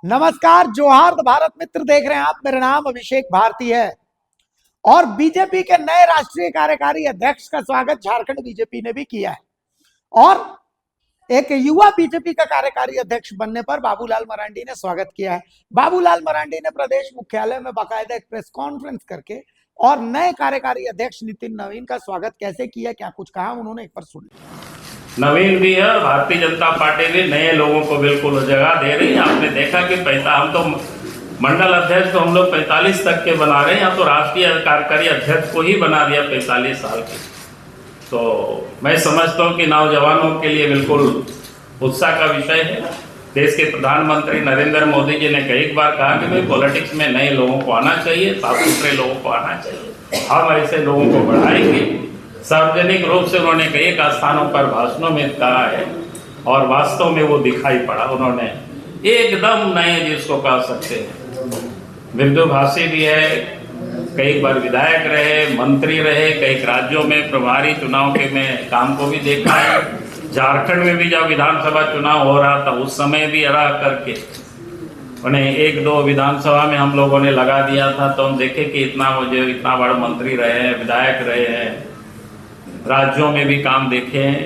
नमस्कार, जोहार भारत मित्र देख रहे हैं आप। मेरा नाम अभिषेक भारती है और बीजेपी के नए राष्ट्रीय कार्यकारी अध्यक्ष का स्वागत झारखंड बीजेपी ने भी किया है। और एक युवा बीजेपी का कार्यकारी अध्यक्ष बनने पर बाबूलाल मरांडी ने स्वागत किया है। बाबूलाल मरांडी ने प्रदेश मुख्यालय में बाकायदा एक प्रेस कॉन्फ्रेंस करके और नए कार्यकारी अध्यक्ष नितिन नवीन का स्वागत कैसे किया, क्या कुछ कहा उन्होंने, एक बार सुन। नवीन भी है, भारतीय जनता पार्टी भी नए लोगों को बिल्कुल जगह दे रही है। आपने देखा कि हम तो मंडल अध्यक्ष तो हम लोग 45 तक के बना रहे हैं, यहाँ तो राष्ट्रीय कार्यकारी अध्यक्ष को ही बना दिया 45 साल के। तो मैं समझता हूँ कि नौजवानों के लिए बिल्कुल उत्साह का विषय है। देश के प्रधानमंत्री नरेंद्र मोदी जी ने कई बार कहा कि भाई पॉलिटिक्स में नए लोगों को आना चाहिए, साफ सुथरे लोगों को आना चाहिए। हम ऐसे लोगों को बढ़ाएंगे। सार्वजनिक रूप से उन्होंने कई स्थानों पर भाषणों में कहा है और वास्तव में वो दिखाई पड़ा। उन्होंने एकदम नए जिसको कह सकते हैं, मृदुभाषी भी है, कई बार विधायक रहे, मंत्री रहे, कई राज्यों में प्रभारी चुनाव के में काम को भी देखा है। झारखंड में भी जब विधानसभा चुनाव हो रहा था उस समय भी रह करके उन्हें एक दो विधानसभा में हम लोगों ने लगा दिया था। तो हम देखे कि इतना बड़ा मंत्री रहे हैं, विधायक रहे हैं, राज्यों में भी काम देखे हैं,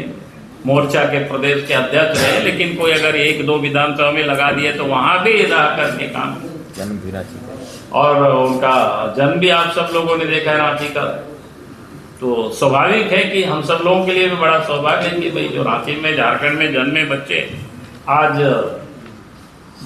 मोर्चा के प्रदेश के अध्यक्ष रहे। लेकिन कोई अगर एक दो विधानसभा में लगा दिए तो वहां भी रह करके काम और उनका जन्म भी आप सब लोगों ने देखा है रांची का। तो स्वाभाविक है कि हम सब लोगों के लिए भी बड़ा सौभाग्य है कि भाई जो रांची में झारखंड में जन्मे बच्चे आज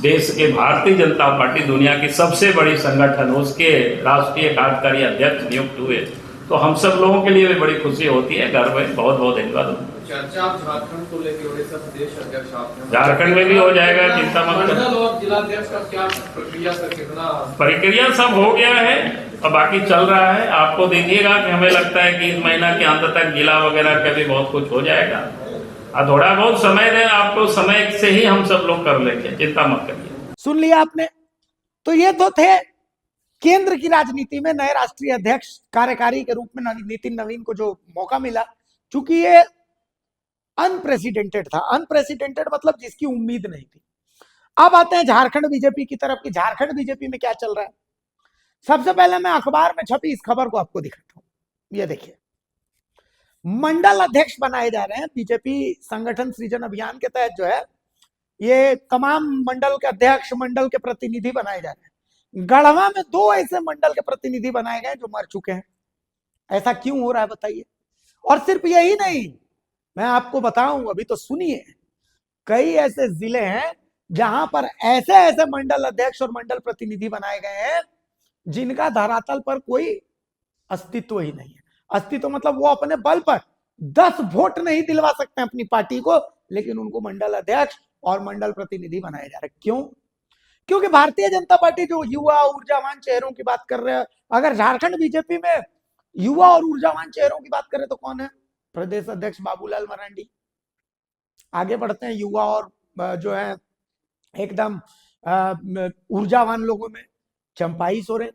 देश के भारतीय जनता पार्टी दुनिया की सबसे बड़ी संगठन उसके राष्ट्रीय कार्यकारी अध्यक्ष नियुक्त हुए। तो हम सब लोगों के लिए भी बड़ी खुशी होती है, गर्व है। बहुत बहुत धन्यवाद। चर्चा झारखंड को लेकर हो रही है, प्रदेश अध्यक्ष आपने झारखंड में भी हो जाएगा, चिंता मत करो। मंडल और जिलाध्यक्ष का क्या प्रक्रिया सर, कितना प्रक्रिया सब हो गया है और बाकी चल रहा है। आपको दीजिएगा कि हमें लगता है कि इस महीना के अंत तक जिला वगैरह का भी बहुत कुछ हो जाएगा। और थोड़ा बहुत समय दें आपको, समय से ही हम सब लोग कर लेंगे, चिंता मत करिए। सुन लिया आपने। तो ये तो थे केंद्र की राजनीति में नए राष्ट्रीय अध्यक्ष कार्यकारी के रूप में नितिन नवीन को जो मौका मिला, चूंकि ये अनप्रेसिडेंटेड था। अनप्रेसिडेंटेड मतलब जिसकी उम्मीद नहीं थी। अब आते हैं झारखंड बीजेपी की तरफ कि झारखंड बीजेपी में क्या चल रहा है। सबसे पहले मैं अखबार में छपी इस खबर को आपको दिखाता हूं। ये देखिए, मंडल अध्यक्ष बनाए जा रहे हैं। बीजेपी संगठन सृजन अभियान के तहत जो है ये तमाम मंडल के अध्यक्ष, मंडल के प्रतिनिधि बनाए जा रहे हैं। गढ़वा में 2 ऐसे मंडल के प्रतिनिधि बनाए गए जो मर चुके हैं। ऐसा क्यों हो रहा है बताइए। और सिर्फ यही नहीं, मैं आपको बताऊं, अभी तो सुनिए, कई ऐसे जिले हैं जहां पर ऐसे ऐसे मंडल अध्यक्ष और मंडल प्रतिनिधि बनाए गए हैं जिनका धरातल पर कोई अस्तित्व ही नहीं है। अस्तित्व मतलब वो अपने बल पर 10 वोट नहीं दिलवा सकते हैं अपनी पार्टी को, लेकिन उनको मंडल अध्यक्ष और मंडल प्रतिनिधि बनाए जा रहे। क्यों? क्योंकि भारतीय जनता पार्टी जो युवा ऊर्जावान चेहरों की बात कर रहे हैं, अगर झारखंड बीजेपी में युवा और ऊर्जावान चेहरों की बात करें तो कौन है? प्रदेश अध्यक्ष बाबूलाल मरांडी। आगे बढ़ते हैं युवा और जो है एकदम ऊर्जावान लोगों में चंपाई सोरेन,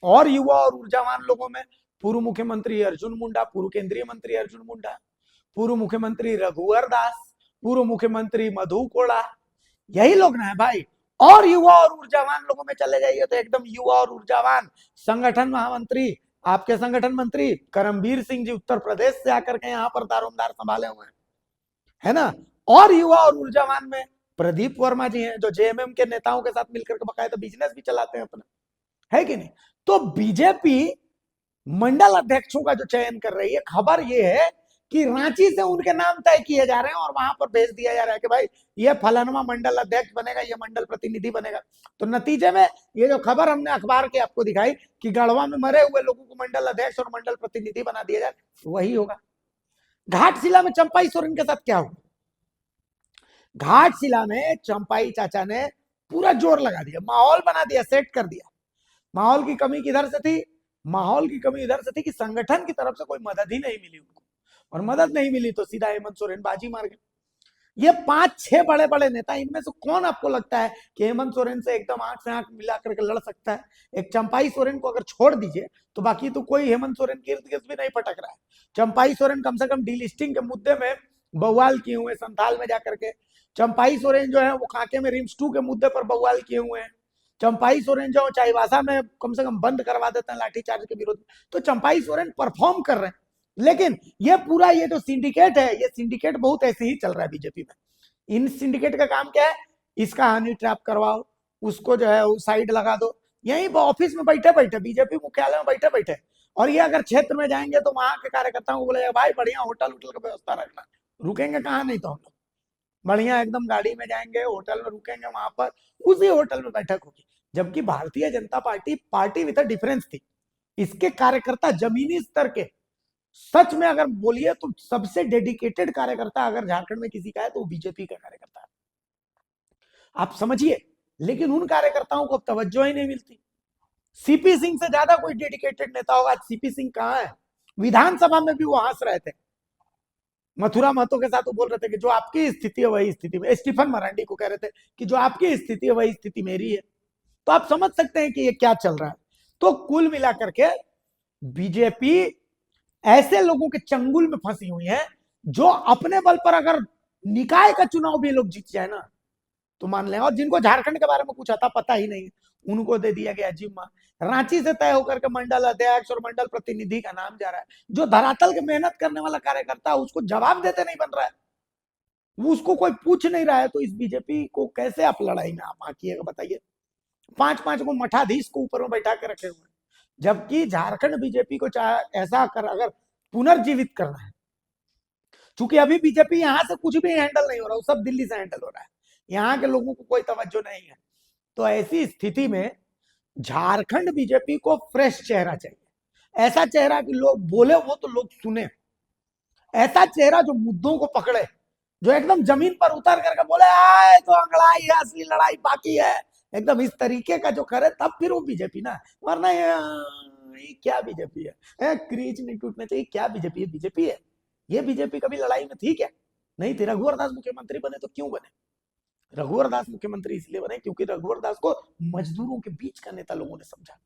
और युवा और ऊर्जावान लोगों में पूर्व मुख्यमंत्री अर्जुन मुंडा, पूर्व केंद्रीय मंत्री अर्जुन मुंडा, पूर्व मुख्यमंत्री रघुवर दास, पूर्व मुख्यमंत्री मधु कोड़ा, यही लोग ना है भाई। और युवा और ऊर्जावान लोगों में चले जाइए तो एकदम युवा और ऊर्जावान संगठन महामंत्री, आपके संगठन मंत्री करमबीर सिंह जी उत्तर प्रदेश से आकर के यहाँ पर दारोमदार संभाले हुए हैं, है ना। और युवा और ऊर्जावान में प्रदीप वर्मा जी हैं जो जेएमएम के नेताओं के साथ मिलकर के बकायदा बिजनेस भी चलाते हैं अपना, है कि नहीं। तो बीजेपी मंडल अध्यक्षों का जो चयन कर रही है, खबर ये है कि रांची से उनके नाम तय किए जा रहे हैं और वहां पर भेज दिया जा रहा है कि भाई ये फलानवा मंडल अध्यक्ष बनेगा, ये मंडल प्रतिनिधि बनेगा। तो नतीजे में ये जो खबर हमने अखबार के आपको दिखाई कि गढ़वा में मरे हुए लोगों को मंडल अध्यक्ष और मंडल प्रतिनिधि बना दिया जाए, वही होगा। घाटशिला में चंपाई सोरेन के साथ क्या हुआ? घाटशिला में चंपाई चाचा ने पूरा जोर लगा दिया, माहौल बना दिया, सेट कर दिया। माहौल की कमी किधर से थी? माहौल की कमी इधर से थी कि संगठन की तरफ से कोई मदद ही नहीं मिली उनको, और मदद नहीं मिली तो सीधा हेमंत सोरेन बाजी मार गए। ये 5-6 बड़े बड़े नेता, इनमें से कौन आपको लगता है कि हेमंत सोरेन से एकदम आंख से आंख मिला करके लड़ सकता है? एक चंपाई सोरेन को अगर छोड़ दीजिए तो बाकी तो कोई हेमंत सोरेन के इर्द गिर्द भी नहीं पटक रहा है। चंपाई सोरेन कम से कम डीलिस्टिंग के मुद्दे में बवाल किए हुए, संथाल में जाकर के चंपाई सोरेन जो है वो कांके में रिम्स 2 के मुद्दे पर बवाल किए हुए हैं। चंपाई सोरेन जो चाईबासा में कम से कम बंद करवा देते हैं लाठीचार्ज के विरोध में। तो चंपाई सोरेन परफॉर्म कर रहे हैं। लेकिन ये पूरा ये जो सिंडिकेट है, ये सिंडिकेट बहुत ऐसे ही चल रहा है बीजेपी में। इन सिंडिकेट का काम क्या है? इसका हनी ट्रैप करवाओ, उसको जो है साइड लगा दो। यहीं ऑफिस में बैठे बैठे, बीजेपी मुख्यालय में बैठे बैठे, और ये अगर क्षेत्र में जाएंगे तो वहां के कार्यकर्ताओं को बोलेगा भाई बढ़िया होटल उटल की व्यवस्था रखना। रुकेंगे कहाँ? नहीं तो हम लोग बढ़िया एकदम गाड़ी में जाएंगे, होटल में रुकेंगे, वहां पर उसी होटल में बैठक होगी। जबकि Bharatiya Janata party with a difference थी। इसके कार्यकर्ता जमीनी स्तर के, सच में अगर बोलिए तो सबसे डेडिकेटेड कार्यकर्ता अगर झारखंड में किसी का है तो वो बीजेपी का कार्यकर्ता है, आप समझिए। लेकिन उन कार्यकर्ताओं को तवज्जो ही नहीं मिलती। सीपी सिंह से ज्यादा कोई डेडिकेटेड नेता होगा। आज सीपी सिंह कहाँ है? विधानसभा में भी वो हंस रहे थे, मथुरा महतो के साथ वो बोल रहे थे कि जो आपकी स्थिति है वही स्थिति में, स्टीफन मरांडी को कह रहे थे कि जो आपकी स्थिति है वही स्थिति मेरी है। तो आप समझ सकते हैं कि ये क्या चल रहा है। तो कुल मिलाकर के बीजेपी ऐसे लोगों के चंगुल में फंसी हुई है जो अपने बल पर अगर निकाय का चुनाव भी लोग जीत जाए ना तो मान लें, और जिनको झारखंड के बारे में कुछ आता पता ही नहीं, उनको दे दिया गया जिम्मा। रांची से तय होकर के मंडल अध्यक्ष और मंडल प्रतिनिधि का नाम जा रहा है। जो धरातल के मेहनत करने वाला कार्यकर्ता उसको जवाब देते नहीं बन रहा है, वो उसको कोई पूछ नहीं रहा है। तो इस बीजेपी को कैसे आप लड़ाई में आप आकिएगा बताइए? 5-5 को मठाधीश को ऊपर में बैठा के रखे हुए, जबकि झारखंड बीजेपी को चाहे ऐसा कर अगर पुनर्जीवित करना है, चूंकि अभी बीजेपी यहां से कुछ भी हैंडल नहीं हो रहा, वो सब दिल्ली से हैंडल हो रहा है, यहाँ के लोगों को कोई तवज्जो नहीं है। तो ऐसी स्थिति में झारखंड बीजेपी को फ्रेश चेहरा चाहिए। ऐसा चेहरा कि लोग बोले वो तो लोग सुने, ऐसा चेहरा जो मुद्दों को पकड़े, जो एकदम जमीन पर उतर करके बोले आए तो अंगड़ाई है, असली लड़ाई बाकी है, एकदम इस तरीके का जो करे, तब फिर वो बीजेपी ना। वरना ये क्या बीजेपी है? क्रीच नहीं टूटना चाहिए। क्या बीजेपी है? बीजेपी है। ये बीजेपी कभी लड़ाई में थी क्या? नहीं थी। रघुवर दास मुख्यमंत्री बने तो क्यों बने? रघुवर दास मुख्यमंत्री इसलिए बने क्योंकि रघुवर दास को मजदूरों के बीच का नेता लोगों ने समझा।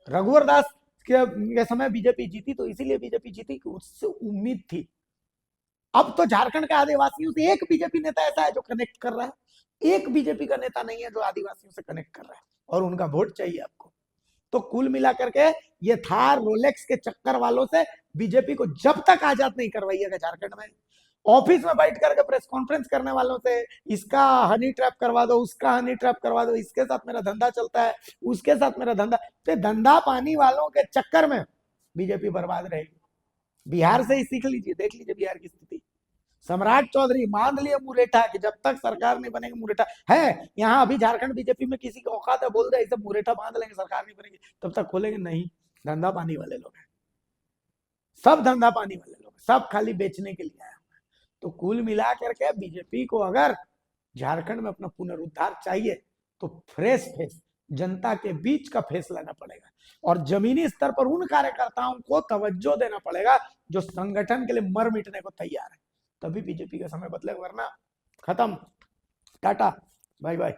रघुवर दास के समय बीजेपी जीती तो इसीलिए बीजेपी जीती कि उससे उम्मीद थी। अब तो झारखंड के आदिवासियों से एक बीजेपी नेता ऐसा है जो कनेक्ट कर रहा है, एक बीजेपी का नेता नहीं है जो आदिवासियों से कनेक्ट कर रहा है, और उनका वोट चाहिए आपको। तो कुल मिलाकर के ये थार रोलेक्स के चक्कर वालों से बीजेपी को जब तक आजाद नहीं करवाइएगा झारखंड में, ऑफिस में बैठ करके प्रेस कॉन्फ्रेंस करने वालों से इसका हनी ट्रैप करवा दो, उसका हनी ट्रैप करवा दो, इसके साथ मेरा धंधा चलता है, उसके साथ मेरा धंधा, तो धंधा पानी वालों के चक्कर में बीजेपी बर्बाद रहेगी। बिहार से ही सीख लीजिए, देख लीजिए बिहार की स्थिति। सम्राट चौधरी मान लिए मुरेठा कि जब तक सरकार नहीं बनेगी, मुरेठा है यहाँ अभी झारखंड बीजेपी में किसी की औकात है बोल दे ऐसे मुरेठा बांध लेंगे सरकार नहीं बनेगी तब तक खोलेंगे नहीं। धंधा पानी वाले लोग हैं, सब धंधा पानी वाले लोग, सब खाली बेचने के लिए आए। तो कुल मिला करके बीजेपी को अगर झारखंड में अपना पुनरुद्धार चाहिए तो फ्रेश फेस, जनता के बीच का फेस लाना पड़ेगा, और जमीनी स्तर पर उन कार्यकर्ताओं को तवज्जो देना पड़ेगा जो संगठन के लिए मर मिटने को तैयार है। तभी बीजेपी का समय बदलेगा, वरना खत्म, टाटा, बाय बाय।